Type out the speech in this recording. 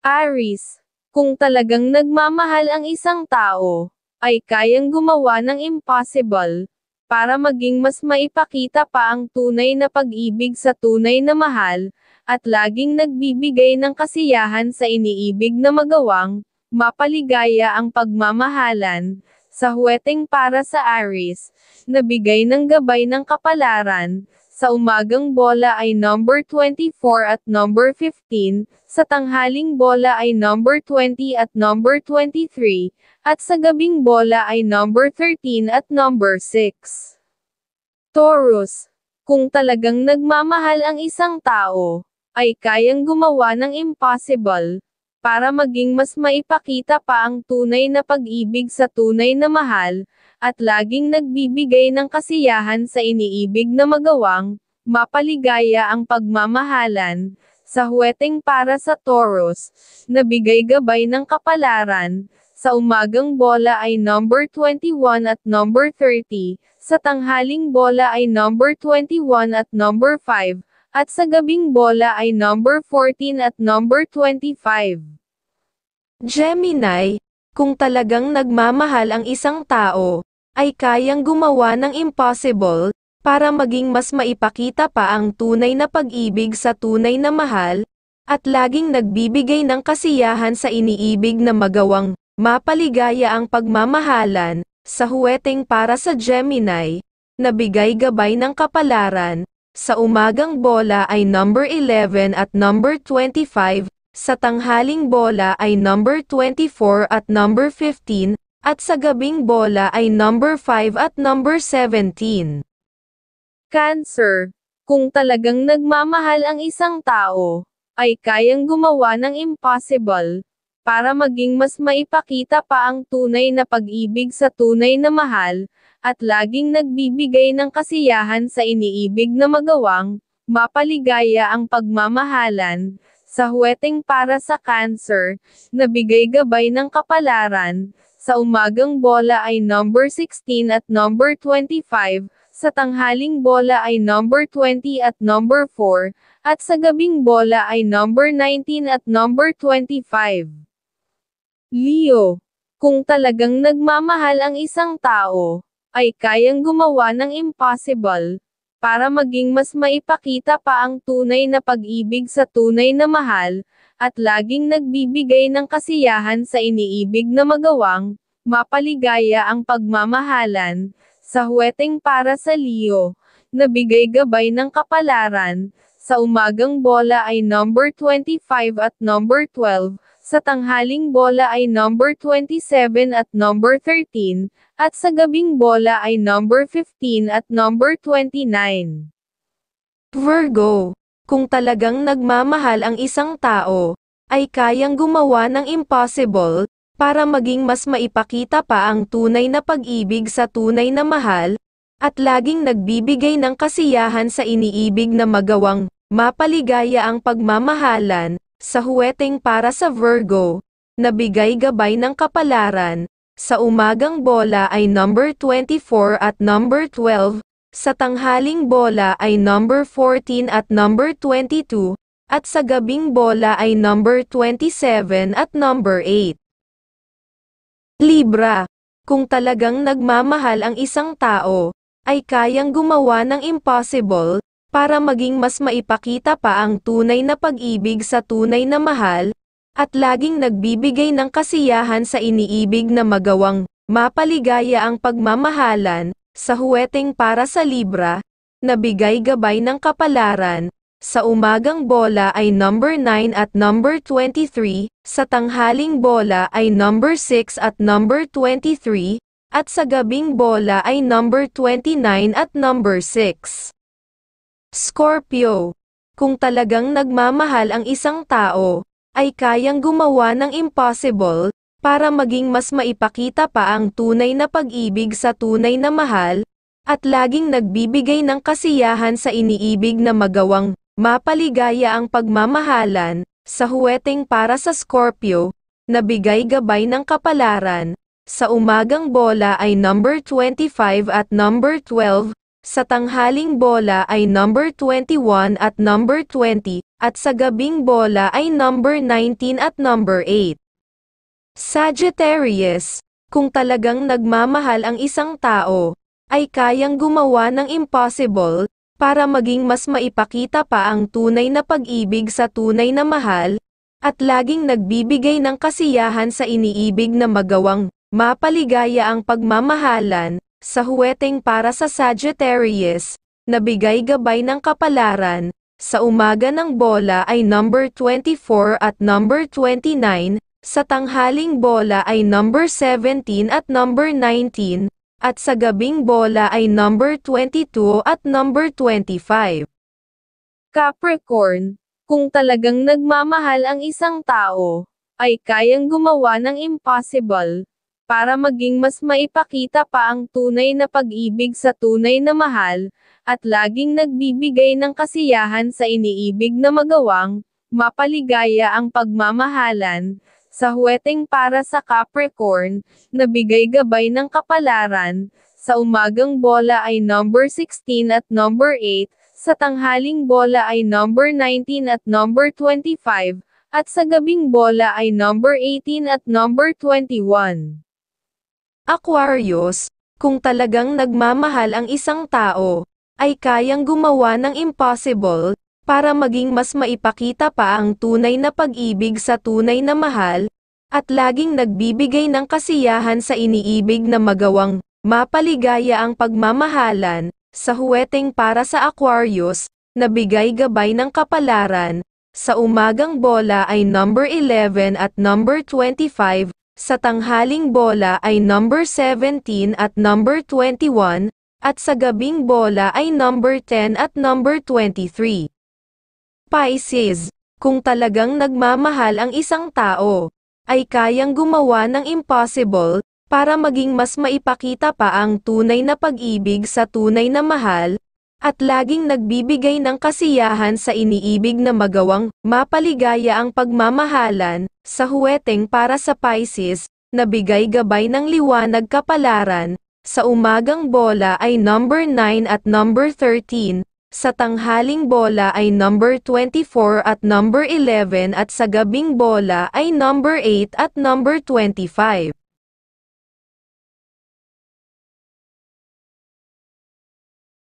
Aries, kung talagang nagmamahal ang isang tao, ay kayang gumawa ng impossible, para maging mas maipakita pa ang tunay na pag-ibig sa tunay na mahal, at laging nagbibigay ng kasiyahan sa iniibig na magawang, mapaligaya ang pagmamahalan, sa huweteng para sa Aries, na bigay ng gabay ng kapalaran. Sa umagang bola ay number 24 at number 15, sa tanghaling bola ay number 20 at number 23, at sa gabing bola ay number 13 at number 6. Taurus, kung talagang nagmamahal ang isang tao, ay kayang gumawa ng impossible, para maging mas maipakita pa ang tunay na pag-ibig sa tunay na mahal, at laging nagbibigay ng kasiyahan sa iniibig na magawang, mapaligaya ang pagmamahalan, sa huweteng para sa Taurus, na bigay gabay ng kapalaran. Sa umagang bola ay number 21 at number 30, sa tanghaling bola ay number 21 at number 5, at sa gabing bola ay number 14 at number 25. Gemini, kung talagang nagmamahal ang isang tao, ay kayang gumawa ng impossible, para maging mas maipakita pa ang tunay na pag-ibig sa tunay na mahal, at laging nagbibigay ng kasiyahan sa iniibig na magawang, mapaligaya ang pagmamahalan, sa huweteng para sa Gemini, na bigay gabay ng kapalaran. Sa umagang bola ay number 11 at number 25, sa tanghaling bola ay number 24 at number 15, at sa gabing bola ay number 5 at number 17. Cancer, kung talagang nagmamahal ang isang tao, ay kayang gumawa ng impossible, para maging mas maipakita pa ang tunay na pag-ibig sa tunay na mahal, at laging nagbibigay ng kasiyahan sa iniibig na magawang, mapaligaya ang pagmamahalan. Sa huweteng para sa Cancer, na bigay gabay ng kapalaran. Sa umagang bola ay number 16 at number 25, sa tanghaling bola ay number 20 at number 4, at sa gabing bola ay number 19 at number 25. Leo, kung talagang nagmamahal ang isang tao, ay kayang gumawa ng impossible, para maging mas maipakita pa ang tunay na pag-ibig sa tunay na mahal, at laging nagbibigay ng kasiyahan sa iniibig na magawang, mapaligaya ang pagmamahalan. Sa huweteng para sa Leo, na bigay gabay ng kapalaran. Sa umagang bola ay number 25 at number 12, sa tanghaling bola ay number 27 at number 13, at sa gabing bola ay number 15 at number 29. Virgo, kung talagang nagmamahal ang isang tao, ay kayang gumawa ng impossible, para maging mas maipakita pa ang tunay na pag-ibig sa tunay na mahal, at laging nagbibigay ng kasiyahan sa iniibig na magawang, mapaligaya ang pagmamahalan. Sa huweteng para sa Virgo, na bigay gabay ng kapalaran. Sa umagang bola ay number 24 at number 12, sa tanghaling bola ay number 14 at number 22, at sa gabing bola ay number 27 at number 8. Libra, kung talagang nagmamahal ang isang tao, ay kayang gumawa ng impossible, para maging mas maipakita pa ang tunay na pag-ibig sa tunay na mahal, at laging nagbibigay ng kasiyahan sa iniibig na magawang, mapaligaya ang pagmamahalan. Sa huweteng para sa Libra, na bigay gabay ng kapalaran. Sa umagang bola ay number 9 at number 23, sa tanghaling bola ay number 6 at number 23, at sa gabing bola ay number 29 at number 6. Scorpio, kung talagang nagmamahal ang isang tao, ay kayang gumawa ng impossible, para maging mas maipakita pa ang tunay na pag-ibig sa tunay na mahal, at laging nagbibigay ng kasiyahan sa iniibig na magawang, mapaligaya ang pagmamahalan. Sa huweteng para sa Scorpio, na bigay gabay ng kapalaran. Sa umagang bola ay number 25 at number 12, sa tanghaling bola ay number 21 at number 20, at sa gabing bola ay number 19 at number 8. Sagittarius, kung talagang nagmamahal ang isang tao, ay kayang gumawa ng impossible, para maging mas maipakita pa ang tunay na pag-ibig sa tunay na mahal, at laging nagbibigay ng kasiyahan sa iniibig na magawang mapaligaya ang pagmamahalan, sa huweteng para sa Sagittarius, nabigay gabay ng kapalaran, sa umaga ng bola ay number 24 at number 29, sa tanghaling bola ay number 17 at number 19, at sa gabing bola ay number 22 at number 25. Capricorn, kung talagang nagmamahal ang isang tao, ay kayang gumawa ng impossible, para maging mas maipakita pa ang tunay na pag-ibig sa tunay na mahal, at laging nagbibigay ng kasiyahan sa iniibig na magawang mapaligaya ang pagmamahalan, sa huweteng para sa Capricorn, nabigay gabay ng kapalaran, sa umagang bola ay number 16 at number 8, sa tanghaling bola ay number 19 at number 25, at sa gabing bola ay number 18 at number 21. Aquarius, kung talagang nagmamahal ang isang tao, ay kayang gumawa ng impossible, para maging mas maipakita pa ang tunay na pag-ibig sa tunay na mahal, at laging nagbibigay ng kasiyahan sa iniibig na magawang mapaligaya ang pagmamahalan, sa huweteng para sa Aquarius, nabigay gabay ng kapalaran, sa umagang bola ay number 11 at number 25, sa tanghaling bola ay number 17 at number 21, at sa gabing bola ay number 10 at number 23. Pisces, kung talagang nagmamahal ang isang tao, ay kayang gumawa ng impossible, para maging mas maipakita pa ang tunay na pag-ibig sa tunay na mahal, at laging nagbibigay ng kasiyahan sa iniibig na magawang mapaligaya ang pagmamahalan, sa huweteng para sa Pisces, nabigay gabay ng liwanag kapalaran, sa umagang bola ay number 9 at number 13, sa tanghaling bola ay number 24 at number 11 at sa gabing bola ay number 8 at number 25.